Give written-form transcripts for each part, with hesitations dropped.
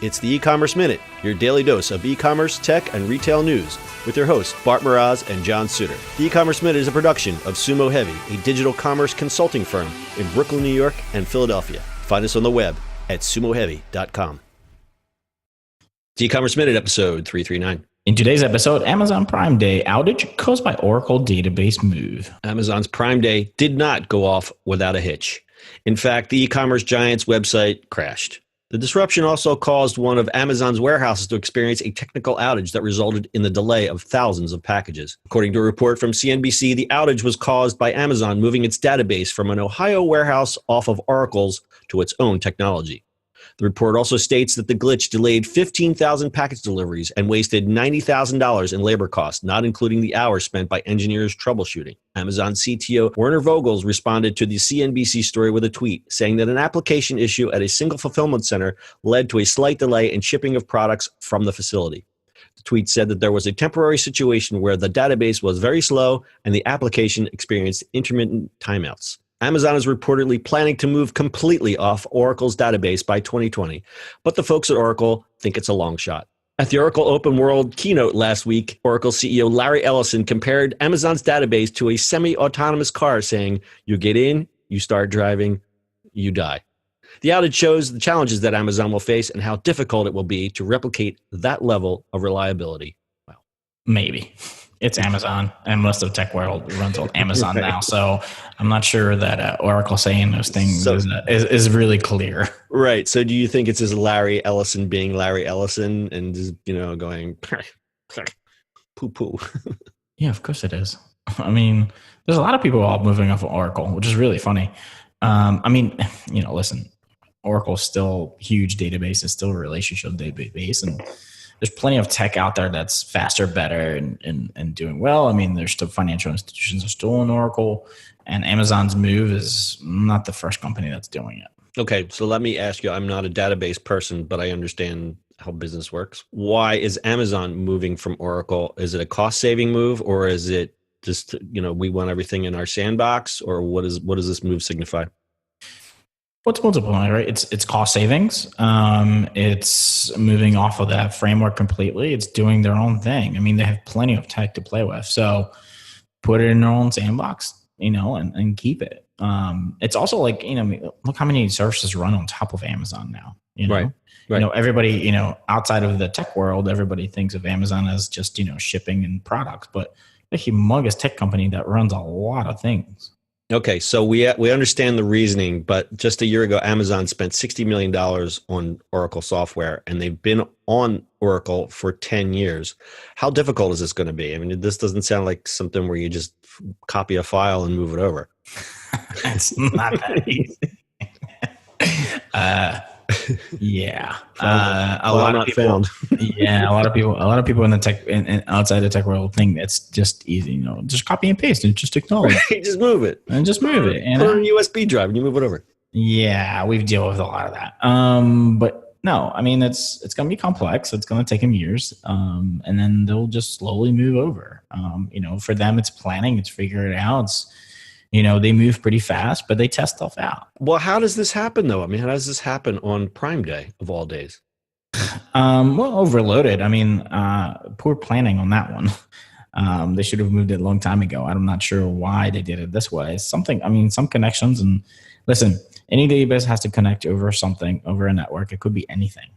It's the E-Commerce Minute, your daily dose of e-commerce, tech, and retail news, with your hosts Bart Mraz and John Suter. The E-Commerce Minute is a production of Sumo Heavy, a digital commerce consulting firm in Brooklyn, New York, and Philadelphia. Find us on the web at sumoheavy.com. The E-Commerce Minute, episode 339. In today's episode, Amazon Prime Day outage caused by Oracle database move. Amazon's Prime Day did not go off without a hitch. In fact, the e-commerce giant's website crashed. The disruption also caused one of Amazon's warehouses to experience a technical outage that resulted in the delay of thousands of packages. According to a report from CNBC, the outage was caused by Amazon moving its database from an Ohio warehouse off of Oracle's to its own technology. The report also states that the glitch delayed 15,000 package deliveries and wasted $90,000 in labor costs, not including the hours spent by engineers troubleshooting. Amazon CTO Werner Vogels responded to the CNBC story with a tweet saying that an application issue at a single fulfillment center led to a slight delay in shipping of products from the facility. The tweet said that there was a temporary situation where the database was very slow and the application experienced intermittent timeouts. Amazon is reportedly planning to move completely off Oracle's database by 2020, but the folks at Oracle think it's a long shot. At the Oracle Open World keynote last week, Oracle CEO Larry Ellison compared Amazon's database to a semi-autonomous car, saying, "You get in, you start driving, you die." The outage shows the challenges that Amazon will face and how difficult it will be to replicate that level of reliability. Wow. Maybe. It's Amazon, and most of tech world runs on Amazon now. So I'm not sure that Oracle saying those things is really clear. Right. So do you think it's just Larry Ellison being Larry Ellison and just, going poo-poo? Yeah, of course it is. I mean, there's a lot of people all moving off of Oracle, which is really funny. Listen, Oracle's still a huge database. It's still a relationship database, and there's plenty of tech out there that's faster, better, and doing well. I mean, there's still financial institutions are still in Oracle, and Amazon's move is not the first company that's doing it. Okay, so let me ask you, I'm not a database person, but I understand how business works. Why is Amazon moving from Oracle? Is it a cost-saving move, or is it just, we want everything in our sandbox, or what does this move signify? What's multiplying, right? It's cost savings. It's moving off of that framework completely. It's doing their own thing. I mean, they have plenty of tech to play with. So put it in their own sandbox, and keep it. It's also like, look how many services run on top of Amazon now. Right. Everybody, outside of the tech world, everybody thinks of Amazon as just, shipping and products, but a humongous tech company that runs a lot of things. Okay, so we understand the reasoning, but just a year ago, Amazon spent $60 million on Oracle software, and they've been on Oracle for 10 years. How difficult is this going to be? I mean, this doesn't sound like something where you just copy a file and move it over. It's not that easy. Yeah, a lot of people in the tech and outside the tech world think it's just easy. Just copy and paste and just technology. Just move it and just move it. Put it on a USB drive and you move it over. Yeah, we've dealt with a lot of that. But no, I mean it's going to be complex. It's going to take them years, and then they'll just slowly move over. For them, it's planning. It's figuring it out. They move pretty fast, but they test stuff out. Well, how does this happen, though? I mean, how does this happen on Prime Day of all days? Overloaded. I mean, poor planning on that one. They should have moved it a long time ago. I'm not sure why they did it this way. Some connections. And listen, any database has to connect over a network. It could be anything.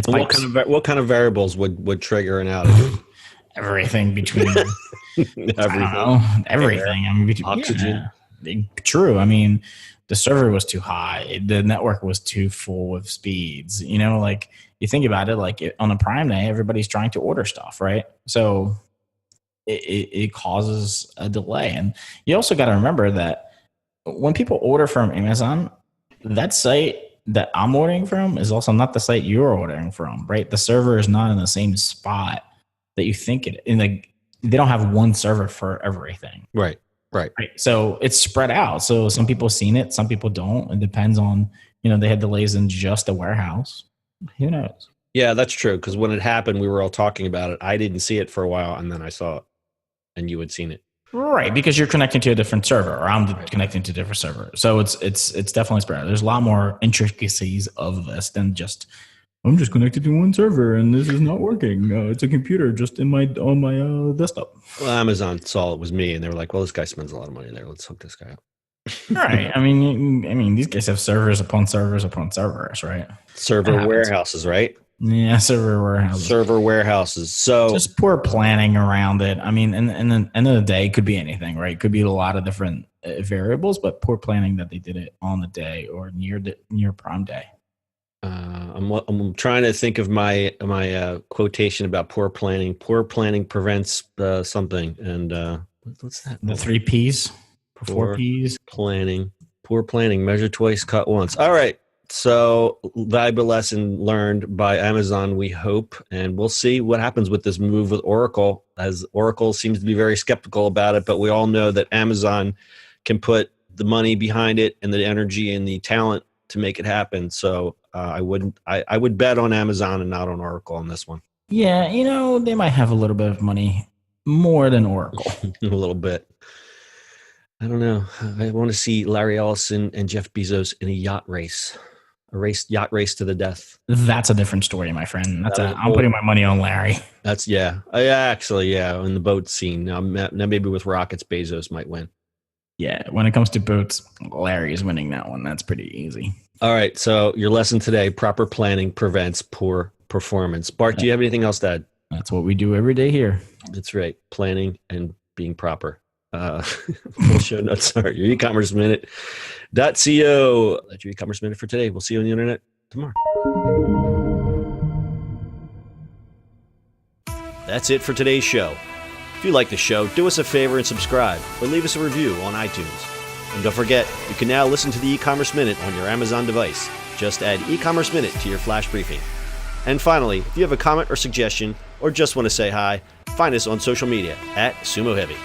What kind of variables would trigger an outage? Everything between everything. I mean, oxygen. Yeah, true. I mean, the server was too high. The network was too full of speeds. Like you think about it, like on a Prime Day, everybody's trying to order stuff, right? So it causes a delay. And you also got to remember that when people order from Amazon, that site that I'm ordering from is also not the site you're ordering from, right? The server is not in the same spot that you think it. They don't have one server for everything. Right. So it's spread out. So some people have seen it, some people don't. It depends on, they had delays in just a warehouse. Who knows? Yeah, that's true. Because when it happened, we were all talking about it. I didn't see it for a while, and then I saw it, and you had seen it. Right, because you're connecting to a different server, or I'm connecting to a different server. So it's definitely spread. There's a lot more intricacies of this than just I'm just connected to one server and this is not working. It's a computer just on my desktop. Well, Amazon saw it was me, and they were like, "Well, this guy spends a lot of money there. Let's hook this guy up." Right. I mean, these guys have servers upon servers upon servers, right? Server warehouses, right? Yeah, server warehouses. Server warehouses. So just poor planning around it. I mean, and the end of the day, it could be anything, right? It could be a lot of different variables, but poor planning that they did it on the day or near Prime Day. I'm trying to think of my quotation about poor planning. Poor planning prevents something. And what's that? The 3 Ps, 4 Ps. Poor planning. Measure twice, cut once. All right. So valuable lesson learned by Amazon, we hope, and we'll see what happens with this move with Oracle, as Oracle seems to be very skeptical about it. But we all know that Amazon can put the money behind it and the energy and the talent to make it happen. So I would bet on Amazon and not on Oracle on this one. Yeah, they might have a little bit of money more than Oracle. A little bit. I don't know. I want to see Larry Ellison and Jeff Bezos in a yacht race to the death. That's a different story, my friend. I'm putting my money on Larry. That's actually, in the boat scene. Now maybe with rockets, Bezos might win. Yeah, when it comes to boats, Larry is winning that one. That's pretty easy. All right, so your lesson today, proper planning prevents poor performance. Bart, do you have anything else to add? That's what we do every day here. That's right, planning and being proper. Full show notes are your e-commerce minute.co. That's your e-commerce minute for today. We'll see you on the internet tomorrow. That's it for today's show. If you like the show, do us a favor and subscribe or leave us a review on iTunes. And don't forget, you can now listen to the e-commerce minute on your Amazon device. Just add e-commerce minute to your flash briefing. And finally, if you have a comment or suggestion or just want to say hi, find us on social media @Sumo Heavy.